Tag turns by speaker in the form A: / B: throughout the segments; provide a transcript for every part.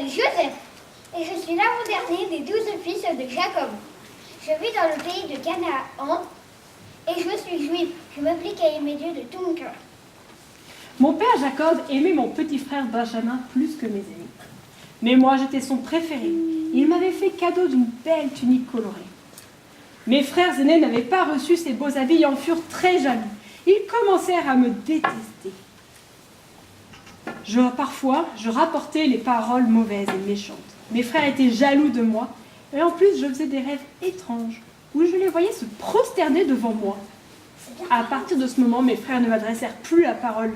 A: m'appelle Joseph et je suis l'avant-dernier des 12 fils de Jacob. Je vis dans le pays de Canaan et je suis juif. Je m'applique à aimer Dieu de tout mon cœur.
B: Mon père Jacob aimait mon petit frère Benjamin plus que mes amis. Mais moi, j'étais son préféré. Il m'avait fait cadeau d'une belle tunique colorée. Mes frères aînés n'avaient pas reçu ces beaux habits et en furent très jaloux. Ils commencèrent à me détester. Parfois, je rapportais les paroles mauvaises et méchantes. Mes frères étaient jaloux de moi, et en plus, je faisais des rêves étranges, où je les voyais se prosterner devant moi. À partir de ce moment, mes frères ne m'adressèrent plus la parole,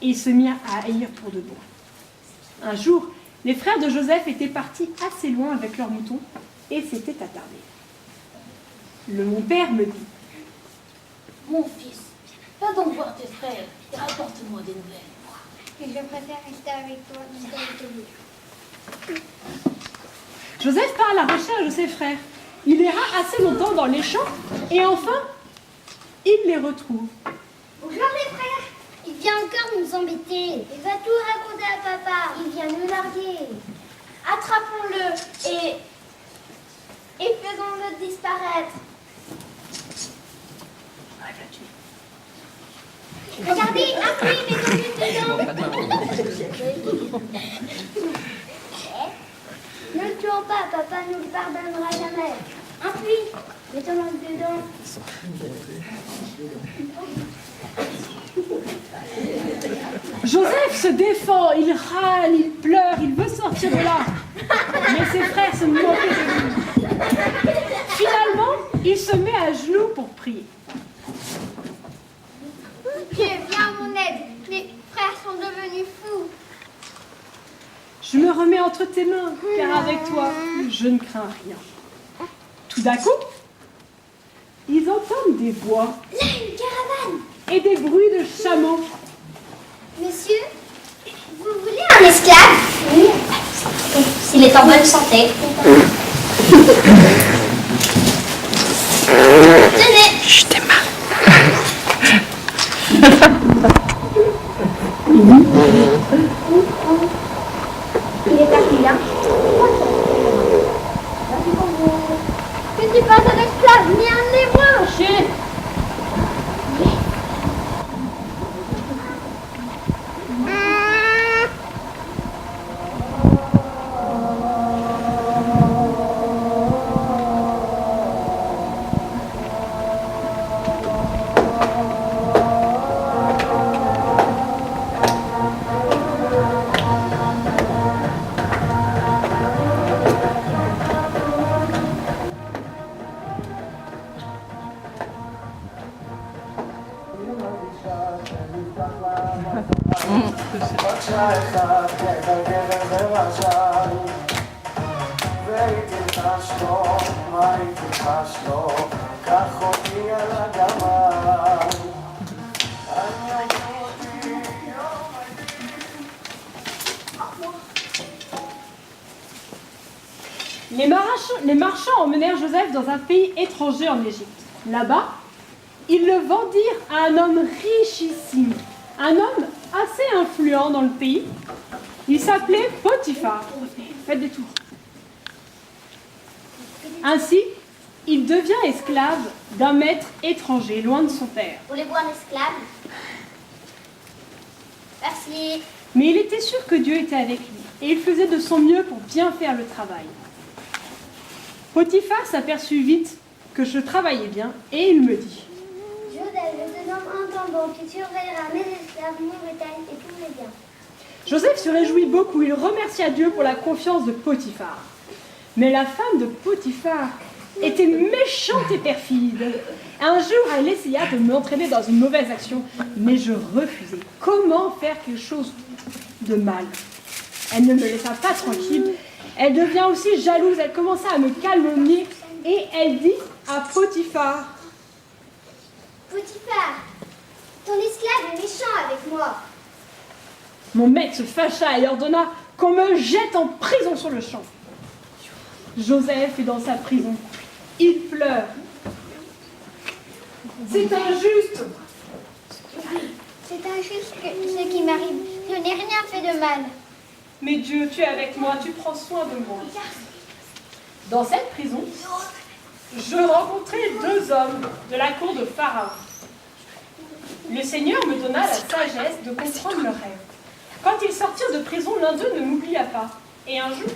B: et ils se mirent à haïr pour de bon. Un jour, les frères de Joseph étaient partis assez loin avec leurs moutons, et s'étaient attardés. Mon père me dit:
C: Mon fils, va donc voir tes frères et rapporte-moi des nouvelles.
A: Mais je préfère rester avec toi dans le pays.
B: Joseph part à la recherche de ses frères. Il ira assez longtemps dans les champs, et enfin, il les retrouve.
A: Bonjour les frères. Il vient encore nous embêter. Il va tout raconter à papa. Il vient nous larguer. Attrapons-le et faisons-le disparaître. Regardez, un puits, mettons-le dedans. Ne le tuons pas, papa nous le pardonnera jamais. Un puits, mettons-le dedans.
B: Joseph se défend, il râle, il pleure, il veut sortir de là. Mais ses frères se moquaient de lui. Finalement, il se met à genoux pour prier.
A: Dieu, viens à mon aide. Mes frères sont devenus fous.
B: Je me remets entre tes mains, car avec toi, je ne crains rien. Tout d'un coup, ils entendent des voix
A: Là, une caravane.
B: et des bruits de chameaux.
A: Monsieur, vous voulez un esclave? Oui. S'il est en bonne santé. Tenez.
D: Je t'aime.
A: Il est parti là. Je ne suis pas un esclave, ni un hébreu.
B: Chut! Les marchands emmenèrent Joseph dans un pays étranger en Égypte. Là-bas, ils le vendirent à un homme richissime, un homme assez influent dans le pays. Il s'appelait Potiphar. Faites des tours. Ainsi, il devient esclave d'un maître étranger, loin de son père.
A: Voulez-vous un esclave? Merci.
B: Mais il était sûr que Dieu était avec lui, et il faisait de son mieux pour bien faire le travail. Potiphar s'aperçut vite que je travaillais bien, et il me dit:
A: Joseph, je te nomme intendant, tu surveilleras mes esclaves, mon bétail et tous mes biens.
B: Joseph se réjouit beaucoup, il remercia Dieu pour la confiance de Potiphar. Mais la femme de Potiphar était méchante et perfide. Un jour, elle essaya de m'entraîner dans une mauvaise action, mais je refusai. Comment faire quelque chose de mal? Elle ne me laissa pas tranquille. Elle devient aussi jalouse, elle commença à me calomnier et elle dit à Potiphar:
A: Potiphar, ton esclave est méchant avec moi.
B: Mon maître se fâcha et ordonna qu'on me jette en prison sur le champ. Joseph est dans sa prison. Il pleure. C'est injuste.
A: C'est injuste ce qui m'arrive. Je n'ai rien fait de mal.
B: Mais Dieu, tu es avec moi, tu prends soin de moi. Dans cette prison, je rencontrai 2 hommes de la cour de Pharaon. Le Seigneur me donna la sagesse de comprendre leurs rêves. Quand ils sortirent de prison, l'un d'eux ne m'oublia pas. Et un jour,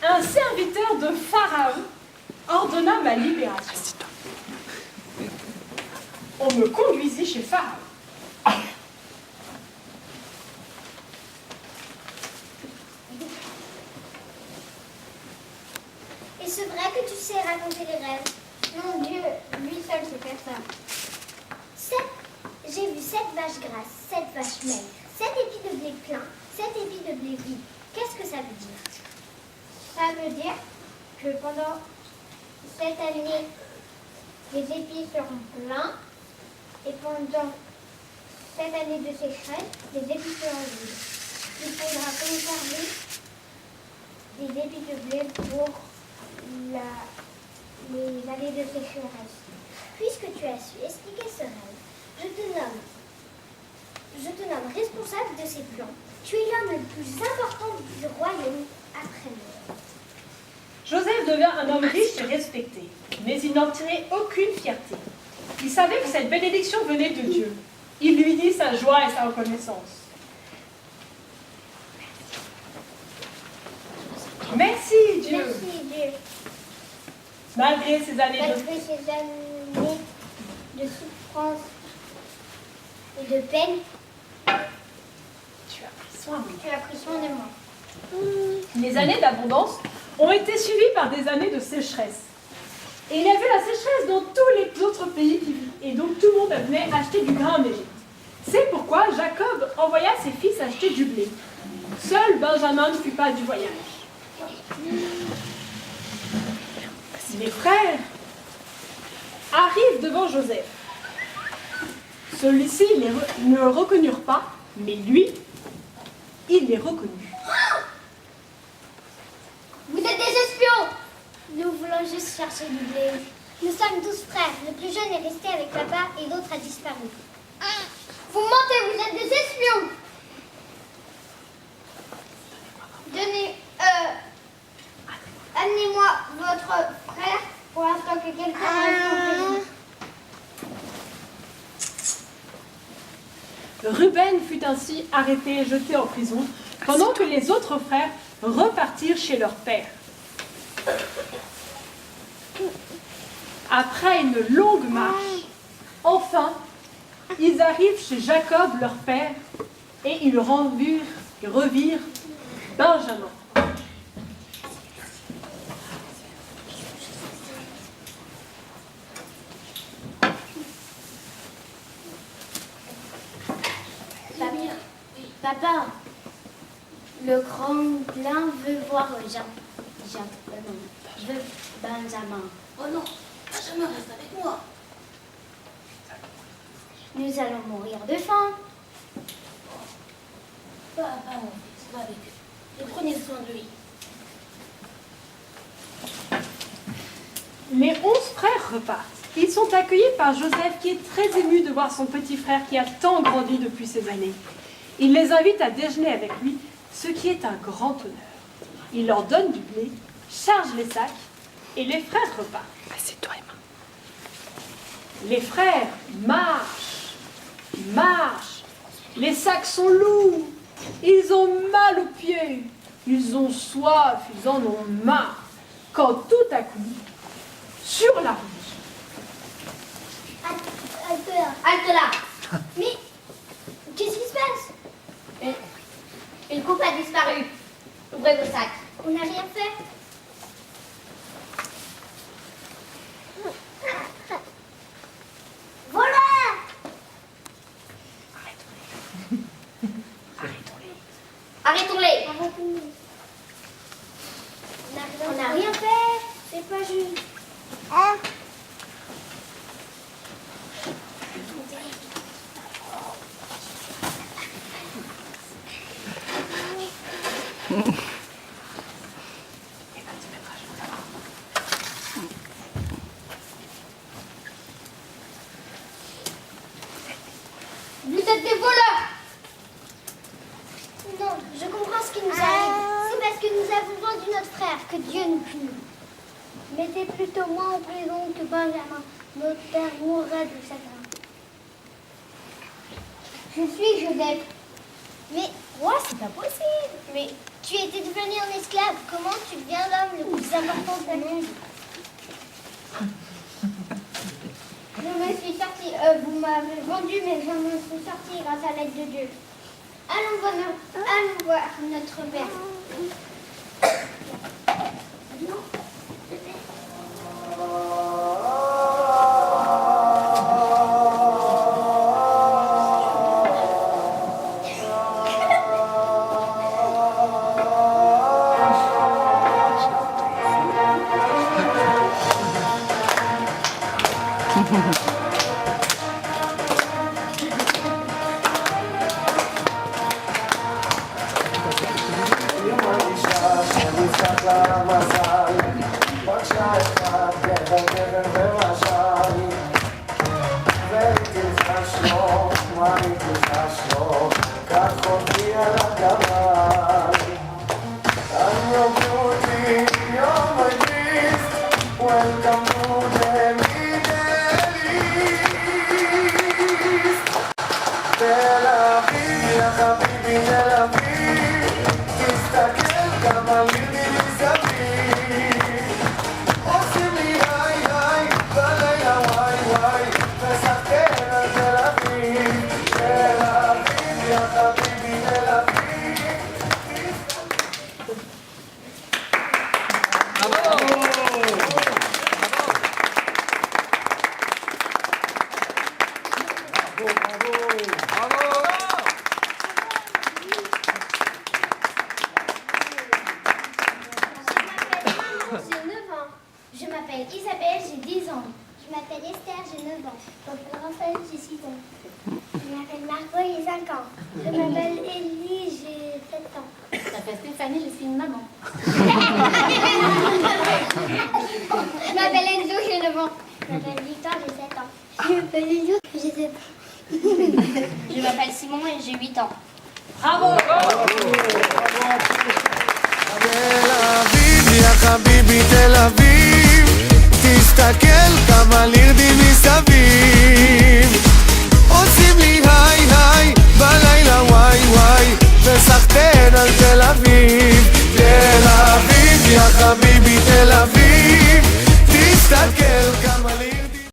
B: un serviteur de Pharaon ordonna ma libération. On me conduisit chez Pharaon.
A: Et c'est vrai que tu sais raconter les rêves. Mon Dieu, lui seul sait faire ça. J'ai vu 7 vaches grasses, 7 vaches maigres, 7 épis de blé plein, 7 épis de blé vide. Qu'est-ce que ça veut dire? Ça veut dire que pendant cette année, les épis seront pleins et pendant cette année de sécheresse, les épis seront vides. Il faudra conserver des épis de blé pour les années de sécheresse. Puisque tu as su expliquer ce rêve, je te nomme responsable de ces plans. Tu es l'homme le plus important du royaume après moi.
B: Joseph devint un homme riche et respecté, mais il n'en tirait aucune fierté. Il savait que cette bénédiction venait de Dieu. Il lui dit sa joie et sa reconnaissance. Merci Dieu.
A: Merci Dieu.
B: Malgré ces années
A: Malgré ces années de souffrance et de peine,
B: tu as pris soin de moi.
A: tu as pris soin de moi.
B: Les années d'abondance ont été suivies par des années de sécheresse. Et il y avait la sécheresse dans tous les autres pays et donc tout le monde venait acheter du grain en Égypte. C'est pourquoi Jacob envoya ses fils acheter du blé. Seul Benjamin ne fut pas du voyage. Les frères arrivent devant Joseph. Celui-ci ne le reconnurent pas, mais lui, il les reconnut.
A: Vous êtes des espions! Nous voulons juste chercher du blé. Nous sommes 12 frères. Le plus jeune est resté avec papa et l'autre a disparu. Vous mentez, vous êtes des espions! Amenez-moi votre frère pour l'instant que quelqu'un reste en prison.
B: Ruben fut ainsi arrêté et jeté en prison, pendant que les autres frères repartirent chez leur père. Après une longue marche, enfin, ils arrivent chez Jacob, leur père, et ils revirent Benjamin.
A: Papa, le grand blin veut voir Benjamin.
C: Oh non, Benjamin reste avec moi.
A: Nous allons mourir de faim.
C: Va, mon fils, va avec eux. Et prenez soin de lui.
B: Les 11 frères repartent. Ils sont accueillis par Joseph qui est très ému de voir son petit frère qui a tant grandi depuis ces années. Il les invite à déjeuner avec lui, ce qui est un grand honneur. Il leur donne du blé, charge les sacs et les frères repartent.
D: Assieds-toi, Emma.
B: Les frères marchent. Les sacs sont lourds. Ils ont mal aux pieds. Ils ont soif, ils en ont marre. Quand tout à coup, sur la route,
A: Halte là. Mais qu'est-ce qui se passe?
E: Une coupe a disparu. Ouvrez vos sacs.
A: On n'a rien fait. Voilà!
E: Arrêtons-les.
A: On n'a rien fait. C'est pas juste. Vous êtes des voleurs! Non, je comprends ce qui nous que Dieu nous punit. Mettez plutôt moi en prison que Benjamin. Notre père mourrait de chagrin. Je suis Joseph. Mais, roi, c'est pas possible. Mais tu étais devenu un esclave. Comment tu deviens l'homme le plus important du monde? Je me suis sortie. Vous m'avez vendu, mais je me suis sortie grâce à l'aide de Dieu. Allons voir notre père. Je m'appelle Isabelle, j'ai 10 ans. Je m'appelle Esther, j'ai 9 ans. Je m'appelle Raphaël, j'ai 6 ans. Je m'appelle Margot, j'ai 5 ans. Je m'appelle Élie, j'ai 7 ans.
E: Je m'appelle Stéphanie, je suis une maman.
A: Je m'appelle Enzo, j'ai 9 ans. Je m'appelle Victor, j'ai 7 ans. Je m'appelle Elio, j'ai 7 ans.
E: Je m'appelle Simon et j'ai 8 ans.
B: Bravo!
D: תל אביב, יא חביבי תל אביב, תסתכל